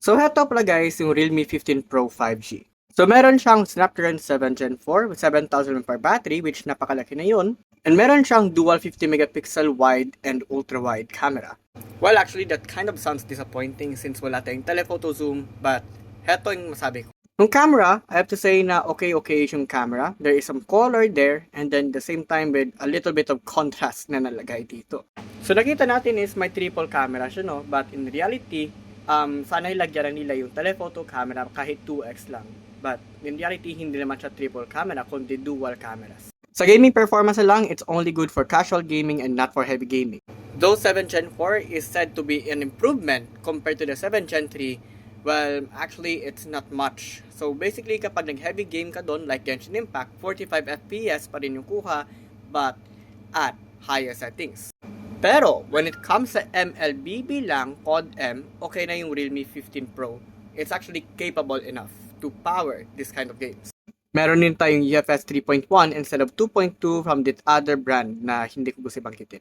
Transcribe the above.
So heto pala guys yung Realme 15 Pro 5G. So meron siyang Snapdragon 7 Gen 4 with 7,000 mAh battery which napakalaki na yun. And meron siyang dual 50 megapixel wide and ultra wide camera. Well actually that kind of sounds disappointing since wala tayong telephoto zoom, but heto yung masabi ko. Yung camera, I have to say na okay yung camera. There is some color there and then the same time with a little bit of contrast na nalagay dito. So nakita natin is may triple camera siya no, but in reality, sana ilagyan nila yung telephoto camera kahit 2x lang. But in reality, hindi naman siya triple camera kundi dual cameras. Sa gaming performance lang, it's only good for casual gaming and not for heavy gaming. Though 7 Gen 4 is said to be an improvement compared to the 7 Gen 3, well, actually, it's not much. So basically, kapag nag-heavy game ka doon, like Genshin Impact, 45 FPS pa rin yung kuha, but at higher settings. Pero, when it comes sa MLBB lang, COD M, okay na yung Realme 15 Pro. It's actually capable enough to power this kind of games. Meron din tayong UFS 3.1 instead of 2.2 from this other brand na hindi ko gusto bangkitin.